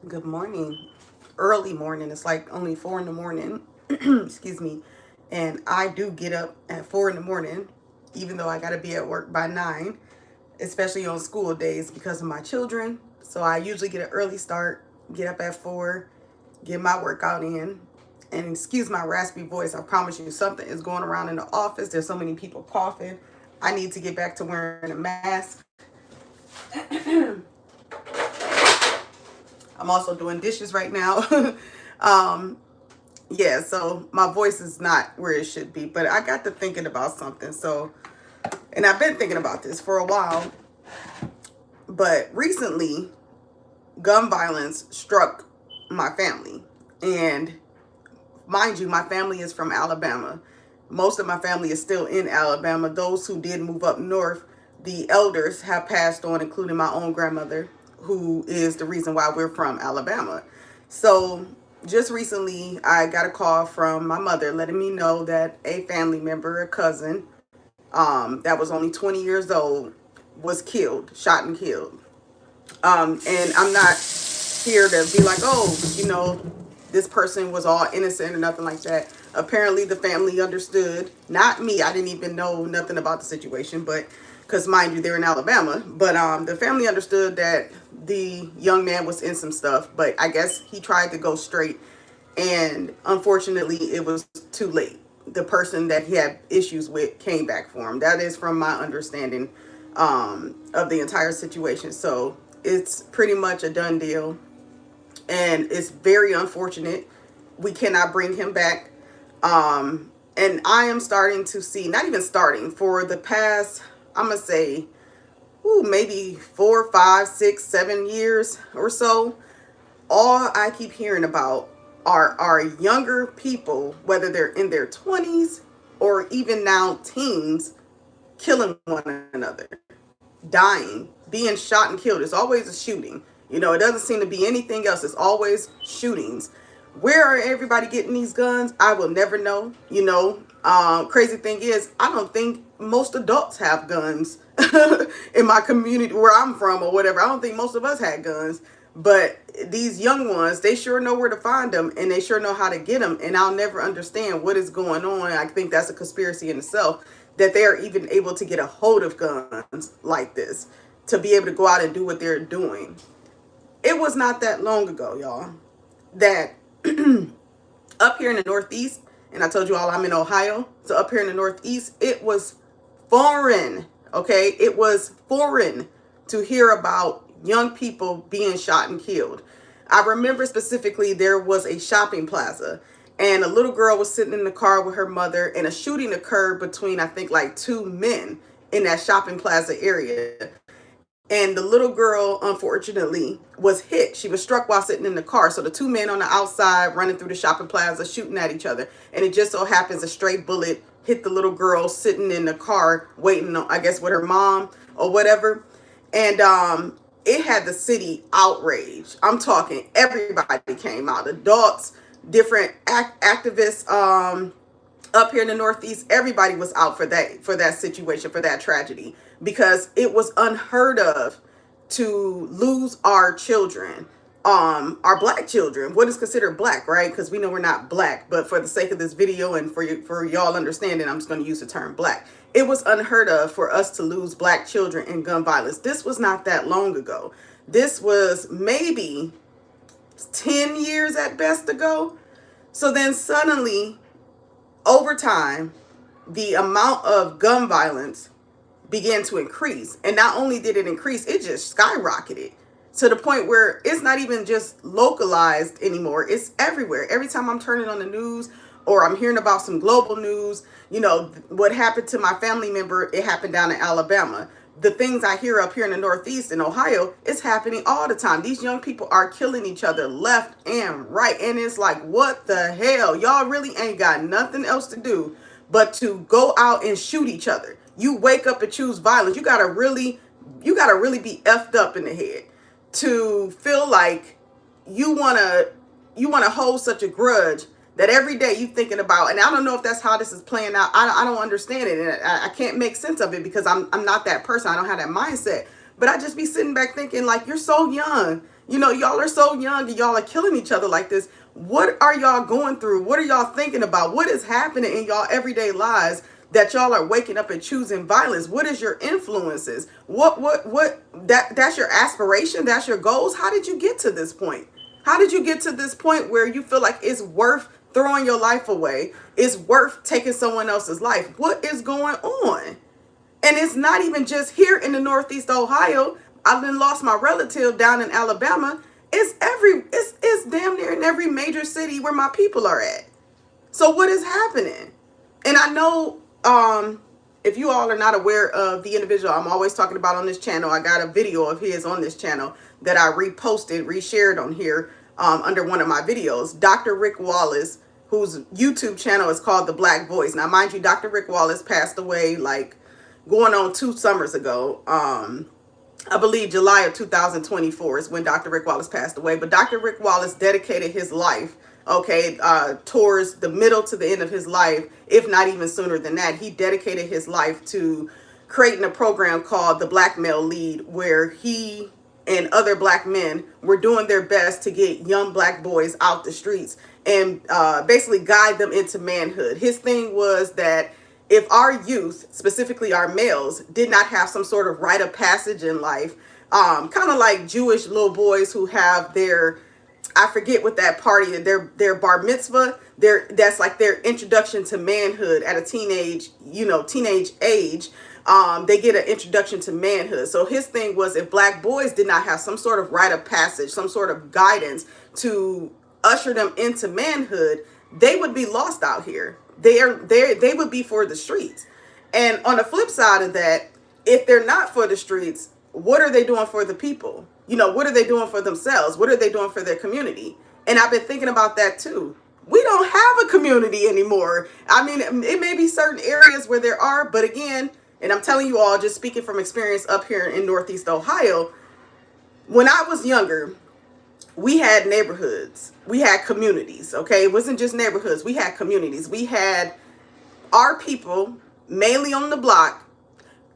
Good morning. Early morning. It's like only 4 in the morning. Excuse me. And I do get up at 4 in the morning, even though I got to be at work by 9, especially on school days because of my children. So I usually get an early start, get up at 4, get my workout in. And excuse my raspy voice. I promise you something is going around in the office. There's so many people coughing. I need to get back to wearing a mask. I'm also doing dishes right now. um, yeah, so my voice is not where it should be, but I got to thinking about something. So, and I've been thinking about this for a while, but recently, gun violence struck my family. And mind you, my family is from Alabama. Most of my family is still in Alabama. Those who did move up north, the elders have passed on, including my own grandmother, who is the reason why we're from Alabama. So just recently, I got a call from my mother letting me know that a family member, a cousin, that was only 20 years old, was killed, shot and killed. And I'm not here to be like, oh, this person was all innocent or nothing like that. Apparently, the family understood. Not me. I didn't even know nothing about the situation, but because mind you, they're in Alabama. But the family understood that the young man was in some stuff. But I guess he tried to go straight, and unfortunately, it was too late. The person that he had issues with came back for him. That is from my understanding of the entire situation. So it's pretty much a done deal, and it's very unfortunate. We cannot bring him back. And I am starting to see, not even starting, for the past, I'm gonna say, maybe 4, 5, 6, 7 years or so, all I keep hearing about are younger people, whether they're in their 20s or even now teens, killing one another, dying, being shot and killed. It's always a shooting. It doesn't seem to be anything else. It's always shootings. Where are everybody getting these guns? I will never know. Crazy thing is, I don't think most adults have guns in my community where I'm from or whatever. I don't think most of us had guns. But these young ones, they sure know where to find them, and they sure know how to get them. And I'll never understand what is going on. I think that's a conspiracy in itself, that they are even able to get a hold of guns like this, to be able to go out and do what they're doing. It was not that long ago, y'all, that up here in the Northeast, and I told you all I'm in Ohio, so up here in the Northeast, it was foreign, okay? It was foreign to hear about young people being shot and killed. I remember specifically there was a shopping plaza, and a little girl was sitting in the car with her mother, and a shooting occurred between, I think, like 2 men in that shopping plaza area. And the little girl, unfortunately, was hit. She was struck while sitting in the car. So the 2 men on the outside running through the shopping plaza, shooting at each other. And it just so happens a stray bullet hit the little girl sitting in the car waiting on, I guess, with her mom or whatever. And it had the city outraged. I'm talking everybody came out. Adults, different activists, up here in the Northeast, everybody was out for that situation, for that tragedy, because it was unheard of to lose our children, our black children. What is considered black, right? Because we know we're not black, but for the sake of this video and for y'all understanding, I'm just going to use the term black. It was unheard of for us to lose black children in gun violence. This was not that long ago. This was maybe 10 years at best ago. So then suddenly, over time, the amount of gun violence began to increase. And not only did it increase, it just skyrocketed to the point where it's not even just localized anymore. It's everywhere. Every time I'm turning on the news or I'm hearing about some global news, what happened to my family member, it happened down in Alabama. The things I hear up here in the Northeast in Ohio, it's happening all the time. These young people are killing each other left and right. And it's like, what the hell? Y'all really ain't got nothing else to do but to go out and shoot each other. You wake up and choose violence. You gotta really be effed up in the head to feel like you wanna hold such a grudge that every day you thinking about. And I don't know if that's how this is playing out. I don't understand it, and I can't make sense of it because I'm not that person. I don't have that mindset. But I just be sitting back thinking, like, you're so young. You know, y'all are so young and y'all are killing each other like this. What are y'all going through? What are y'all thinking about? What is happening in y'all everyday lives that y'all are waking up and choosing violence? What is your influences? That's your aspiration? That's your goals? How did you get to this point? How did you get to this point where you feel like it's worth throwing your life away? It's worth taking someone else's life? What is going on? And it's not even just here in the Northeast Ohio. I've been lost my relative down in Alabama. It's damn near in every major city where my people are at. So what is happening? And I know, if you all are not aware of the individual I'm always talking about on this channel, I got a video of his on this channel that I reposted, reshared on here, under one of my videos. Dr. Rick Wallace, whose YouTube channel is called The Black Voice. Now, mind you, Dr. Rick Wallace passed away like going on 2 summers ago. I believe July of 2024 is when Dr. Rick Wallace passed away. But Dr. Rick Wallace dedicated his life, okay, towards the middle to the end of his life, if not even sooner than that. He dedicated his life to creating a program called the Black Male Lead, where he and other black men were doing their best to get young black boys out the streets and basically guide them into manhood. His thing was that if our youth, specifically our males, did not have some sort of rite of passage in life, kind of like Jewish little boys who have their, I forget what that party, their bar mitzvah, that's like their introduction to manhood at a teenage age. They get an introduction to manhood. So his thing was, if black boys did not have some sort of rite of passage, some sort of guidance to usher them into manhood, they would be lost out here. They would be for the streets. And on the flip side of that, if they're not for the streets, what are they doing for the people? You know, what are they doing for themselves? What are they doing for their community? And I've been thinking about that too. We don't have a community anymore. I mean, it may be certain areas where there are, but again, and I'm telling you all, just speaking from experience up here in Northeast Ohio, when I was younger, we had neighborhoods, we had communities, okay? It wasn't just neighborhoods, we had communities. We had our people, mainly on the block.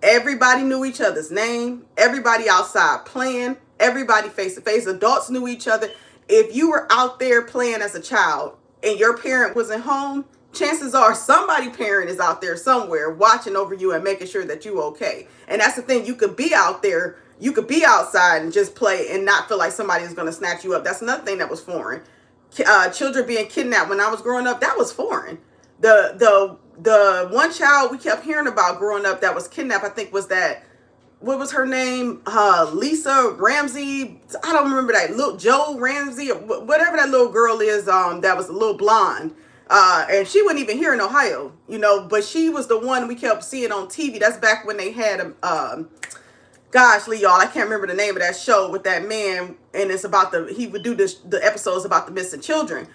Everybody knew each other's name, everybody outside playing, everybody face to face. Adults knew each other. If you were out there playing as a child and your parent wasn't home, chances are somebody parent is out there somewhere watching over you and making sure that you okay. And that's the thing, you could be out there, you could be outside and just play and not feel like somebody is going to snatch you up. That's another thing that was foreign. Children being kidnapped when I was growing up, that was foreign. The one child we kept hearing about growing up that was kidnapped, I think was that, what was her name? Lisa Ramsey. I don't remember that. Little Joe Ramsey, or whatever that little girl is, that was a little blonde. And she wasn't even here in Ohio, you know, but she was the one we kept seeing on TV. That's back when they had, gosh, Lee, y'all, I can't remember the name of that show with that man. And it's about he would do the episodes about the missing children.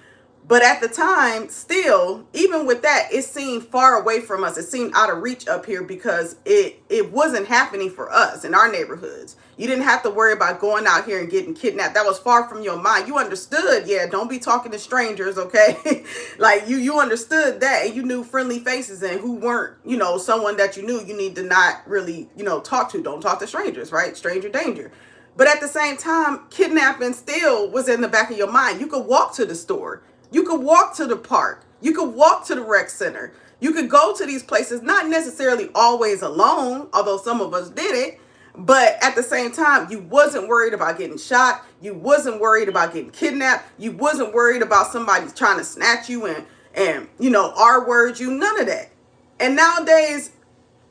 But at the time, still, even with that, it seemed far away from us. It seemed out of reach up here because it wasn't happening for us in our neighborhoods. You didn't have to worry about going out here and getting kidnapped. That was far from your mind. You understood, yeah, don't be talking to strangers, okay? Like, you understood that, and you knew friendly faces and who weren't, you know, someone that you knew you need to not really, you know, talk to. Don't talk to strangers, right? Stranger danger. But at the same time, kidnapping still was in the back of your mind. You could walk to the store. You could walk to the park. You could walk to the rec center. You could go to these places, not necessarily always alone, although some of us did it. But at the same time, you wasn't worried about getting shot. You wasn't worried about getting kidnapped. You wasn't worried about somebody trying to snatch you and you know, R-word you, none of that. And nowadays,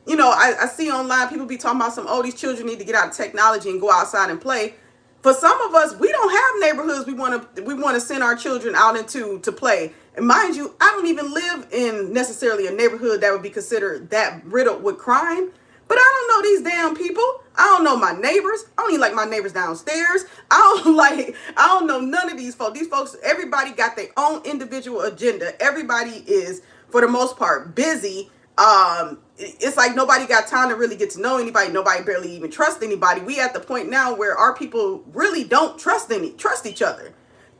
you know, I see online people be talking about oh, these children need to get out of technology and go outside and play. For some of us, we don't have neighborhoods we want to send our children out into to play. And mind you, I don't even live in necessarily a neighborhood that would be considered that riddled with crime. But I don't know these damn people. I don't know my neighbors. I don't even like my neighbors downstairs. I don't know none of these folks. These folks, everybody got their own individual agenda. Everybody is, for the most part, busy. It's like nobody got time to really get to know anybody. Nobody barely even trusts anybody. We at the point now where our people really don't trust each other.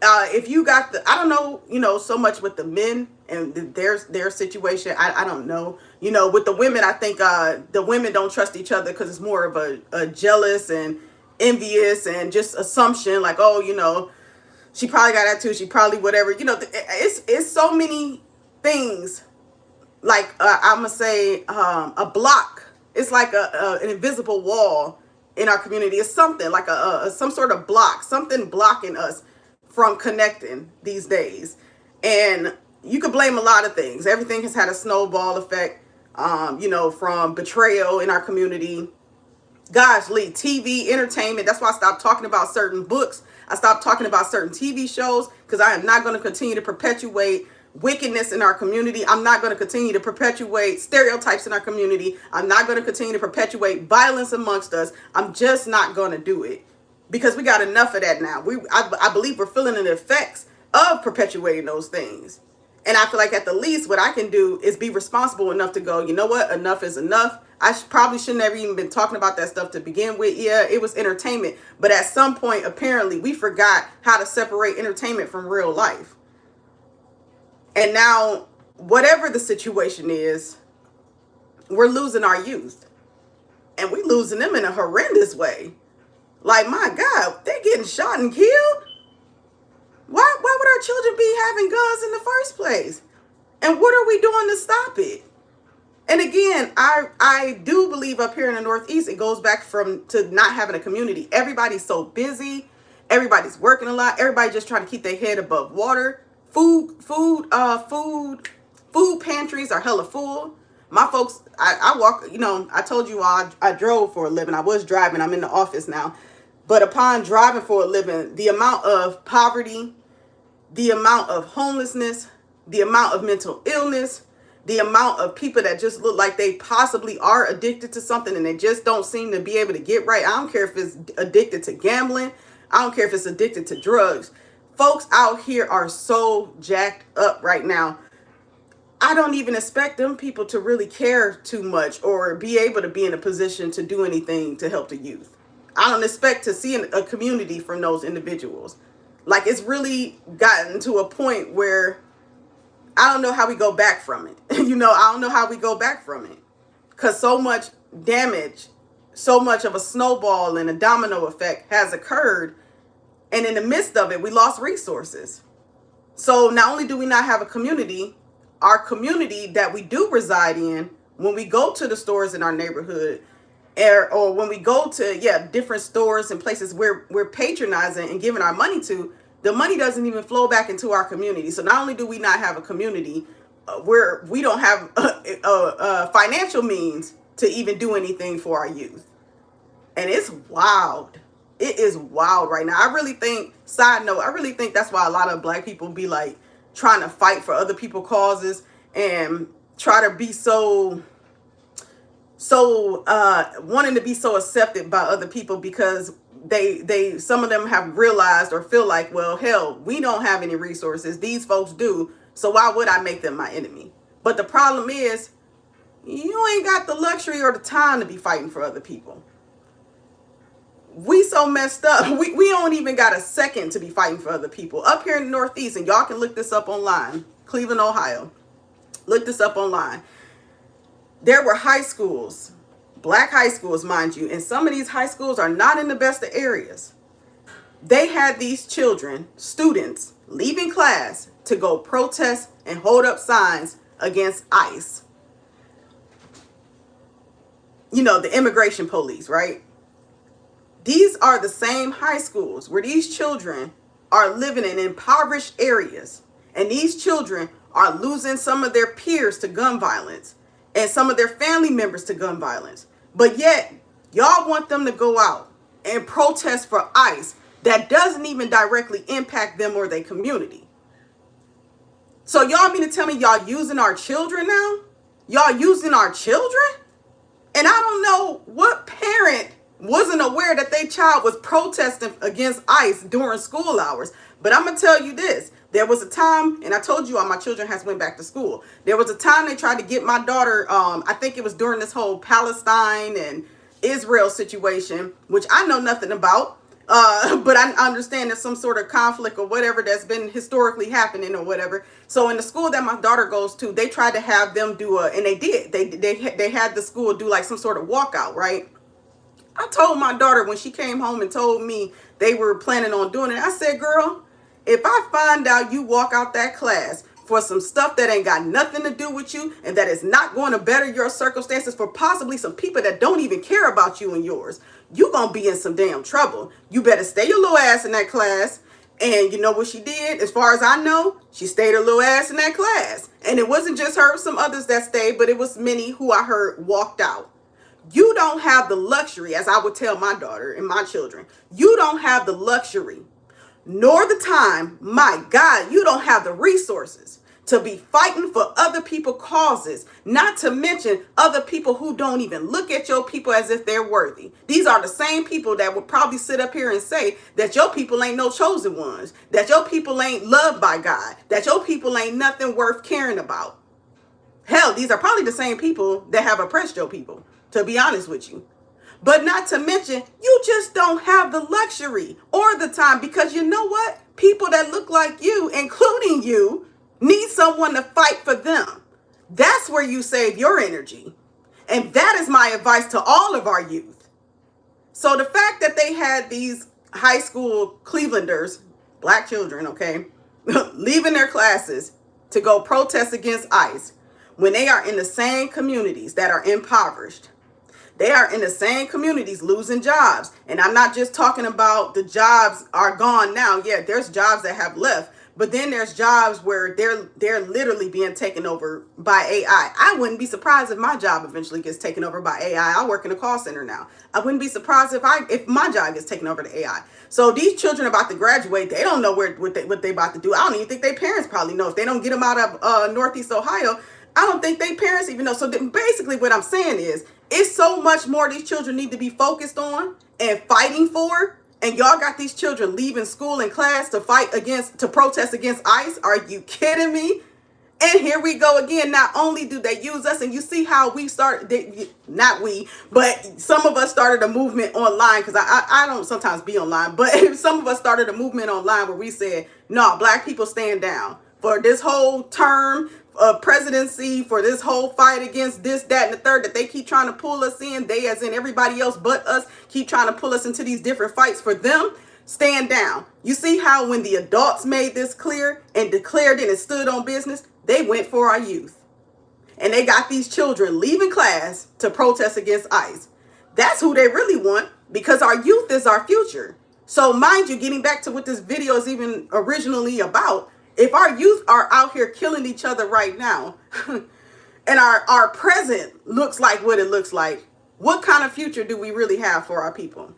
If you got I don't know, you know, so much with the men and their situation. I don't know, you know, with the women, I think, the women don't trust each other because it's more of a jealous and envious and just assumption, like, oh, she probably got that too. She probably whatever. It's so many things. Like I'm gonna say a block. It's like an invisible wall in our community. It's something like some sort of block, something blocking us from connecting these days. And you could blame a lot of things. Everything has had a snowball effect. From betrayal in our community. Gosh, Lee, TV, entertainment. That's why I stopped talking about certain books. I stopped talking about certain TV shows because I am not going to continue to perpetuate wickedness in our community. I'm not going to continue to perpetuate stereotypes in our community. I'm not going to continue to perpetuate violence amongst us. I'm just not going to do it because we got enough of that now. I believe we're feeling the effects of perpetuating those things. And I feel like at the least what I can do is be responsible enough to go, you know what? Enough is enough. I probably shouldn't have even been talking about that stuff to begin with. Yeah, it was entertainment. But at some point, apparently, we forgot how to separate entertainment from real life. And now, whatever the situation is, we're losing our youth. And we're losing them in a horrendous way. Like, my God, they're getting shot and killed. Why would our children be having guns in the first place? And what are we doing to stop it? And again, I do believe up here in the Northeast, it goes back to not having a community. Everybody's so busy. Everybody's working a lot. Everybody just trying to keep their head above water. Food pantries are hella full. My folks, I walk, I told you I drove for a living. I was driving. I'm in the office now. But upon driving for a living, the amount of poverty, the amount of homelessness, the amount of mental illness, the amount of people that just look like they possibly are addicted to something and they just don't seem to be able to get right. I don't care if it's addicted to gambling. I don't care if it's addicted to drugs. Folks out here are so jacked up right now. I don't even expect them people to really care too much or be able to be in a position to do anything to help the youth. I don't expect to see a community from those individuals. Like, it's really gotten to a point where I don't know how we go back from it. I don't know how we go back from it. Because so much damage, so much of a snowball and a domino effect has occurred. And in the midst of it, we lost resources. So not only do we not have a community, our community that we do reside in, when we go to the stores in our neighborhood, or when we go to different stores and places where we're patronizing and giving our money to, the money doesn't even flow back into our community. So not only do we not have a community, we don't have financial means to even do anything for our youth. And it's wild. It is wild right now. I really think that's why a lot of Black people be like trying to fight for other people's causes and try to be so wanting to be so accepted by other people, because they some of them have realized or feel like, well, hell, we don't have any resources, these folks do, so why would I make them my enemy? But the problem is, you ain't got the luxury or the time to be fighting for other people. We so messed up. We don't even got a second to be fighting for other people. Up here in the Northeast, and y'all can look this up online, Cleveland, Ohio. Look this up online. There were high schools, Black high schools, mind you, and some of these high schools are not in the best of areas. They had these children, students, leaving class to go protest and hold up signs against ICE. The immigration police, right? These are the same high schools where these children are living in impoverished areas. And these children are losing some of their peers to gun violence and some of their family members to gun violence. But yet, y'all want them to go out and protest for ICE that doesn't even directly impact them or their community. So y'all mean to tell me y'all using our children now? Y'all using our children? And I don't know what parent wasn't aware that their child was protesting against ICE during school hours. But I'm going to tell you this. There was a time, and I told you all my children has went back to school. There was a time they tried to get my daughter, I think it was during this whole Palestine and Israel situation, which I know nothing about. But I understand there's some sort of conflict or whatever that's been historically happening or whatever. So in the school that my daughter goes to, they tried to have them do and they did. They had the school do like some sort of walkout, right? I told my daughter when she came home and told me they were planning on doing it, I said, girl, if I find out you walk out that class for some stuff that ain't got nothing to do with you and that is not going to better your circumstances for possibly some people that don't even care about you and yours, you going to be in some damn trouble. You better stay your little ass in that class. And you know what she did? As far as I know, she stayed her little ass in that class. And it wasn't just her, some others that stayed, but it was many who I heard walked out. You don't have the luxury, as I would tell my daughter and my children, you don't have the luxury nor the time, my God, you don't have the resources to be fighting for other people's causes, not to mention other people who don't even look at your people as if they're worthy. These are the same people that would probably sit up here and say that your people ain't no chosen ones, that your people ain't loved by God, that your people ain't nothing worth caring about. Hell, these are probably the same people that have oppressed your people, to be honest with you. But not to mention, you just don't have the luxury or the time, because you know what? People that look like you, including you, need someone to fight for them. That's where you save your energy. And that is my advice to all of our youth. So the fact that they had these high school Clevelanders, black children, okay, leaving their classes to go protest against ICE when they are in the same communities that are impoverished. They are in the same communities losing jobs. And I'm not just talking about the jobs are gone now. Yeah, there's jobs that have left. But then there's jobs where they're literally being taken over by AI. I wouldn't be surprised if my job eventually gets taken over by AI. I work in a call center now. I wouldn't be surprised if my job gets taken over to AI. So these children about to graduate, they don't know what they about to do. I don't even think their parents probably know. If they don't get them out of Northeast Ohio, I don't think their parents even know. So basically what I'm saying is, it's so much more these children need to be focused on and fighting for. And y'all got these children leaving school and class to protest against ICE. Are you kidding me? And here we go again. Not only do they use us, and you see how we started, not we, but some of us started a movement online, because I don't sometimes be online, but some of us started a movement online where we said, no, black people stand down for this whole term of presidency, for this whole fight against this, that, and the third that they keep trying to pull us in. They, as in everybody else but us, keep trying to pull us into these different fights. For them, stand down. You see how when the adults made this clear and declared it and stood on business, they went for our youth. And they got these children leaving class to protest against ICE. That's who they really want, because our youth is our future. So mind you, getting back to what this video is even originally about, if our youth are out here killing each other right now, and our present looks like what it looks like, what kind of future do we really have for our people?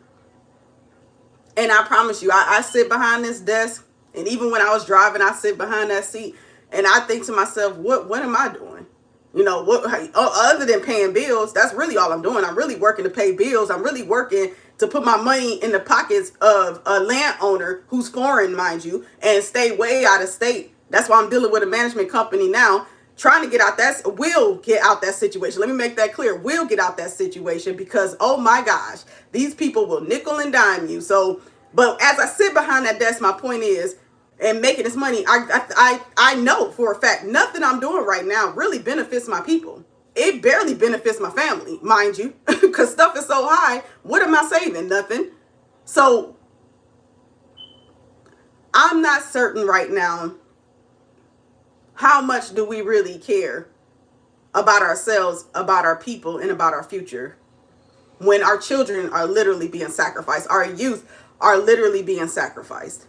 And I promise you, I sit behind this desk, and even when I was driving, I sit behind that seat, and I think to myself, what am I doing? You know, other than paying bills, that's really all I'm doing. I'm really working to pay bills. I'm really working to put my money in the pockets of a landowner who's foreign, mind you, and stay way out of state. That's why I'm dealing with a management company now, trying to get out will get out that situation. Let me make that clear. We'll get out that situation, because, oh my gosh, these people will nickel and dime you. So, but as I sit behind that desk, my point is, and making this money, I know for a fact nothing I'm doing right now really benefits my people. It barely benefits my family, mind you, because stuff is so high. What am I saving? Nothing. So I'm not certain right now, how much do we really care about ourselves, about our people, and about our future, when our children are literally being sacrificed? Our youth are literally being sacrificed.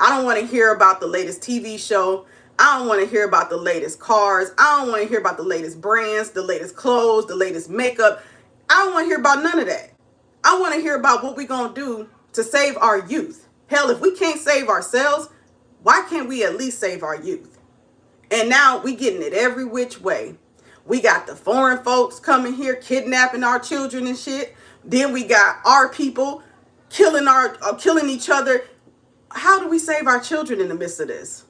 I don't want to hear about the latest TV show. I don't want to hear about the latest cars. I don't want to hear about the latest brands, the latest clothes, the latest makeup. I don't want to hear about none of that. I want to hear about what we're going to do to save our youth. Hell, if we can't save ourselves, why can't we at least save our youth? And now we getting it every which way. We got the foreign folks coming here, kidnapping our children and shit. Then we got our people killing each other. How do we save our children in the midst of this?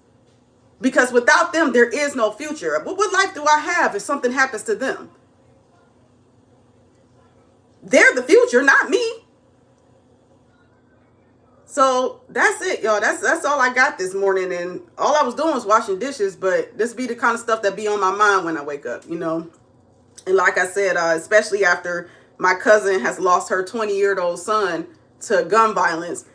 Because without them, there is no future. What life do I have if something happens to them? They're the future, not me. So that's it, y'all. That's all I got this morning. And all I was doing was washing dishes. But this be the kind of stuff that be on my mind when I wake up, you know. And like I said, especially after my cousin has lost her 20-year-old son to gun violence.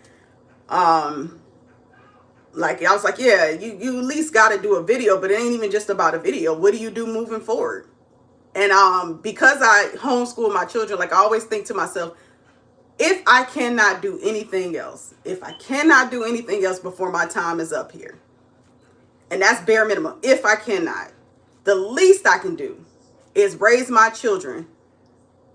Like I was like, yeah, you at least got to do a video, but it ain't even just about a video. What do you do moving forward? And because I homeschool my children, like I always think to myself, if I cannot do anything else, before my time is up here, and that's bare minimum, if I cannot, the least I can do is raise my children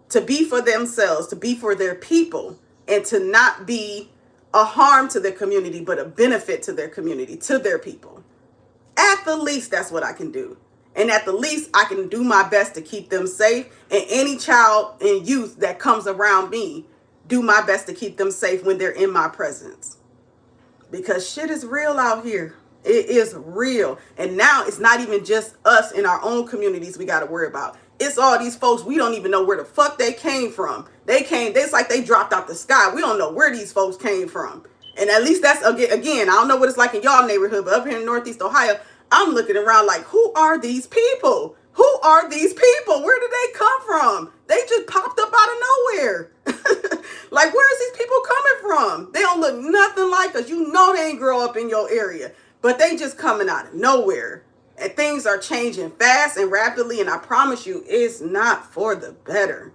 to be for themselves, to be for their people, and to not be a harm to their community, but a benefit to their community, to their people. At the least, that's what I can do. And at the least, I can do my best to keep them safe. And any child and youth that comes around me, do my best to keep them safe when they're in my presence. Because shit is real out here. It is real. And now it's not even just us in our own communities we got to worry about. It's all these folks we don't even know where the fuck they came from. It's like they dropped out the sky. We don't know where these folks came from. And at least that's, again, I don't know what it's like in y'all neighborhood, but up here in Northeast Ohio, I'm looking around like, who are these people? Who are these people? Where did they come from? They just popped up out of nowhere. Like, where is these people coming from? They don't look nothing like us. You know they ain't grow up in your area, but they just coming out of nowhere. And things are changing fast and rapidly, and I promise you, it's not for the better.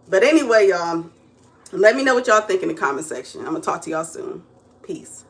But anyway, y'all, let me know what y'all think in the comment section. I'm going to talk to y'all soon. Peace.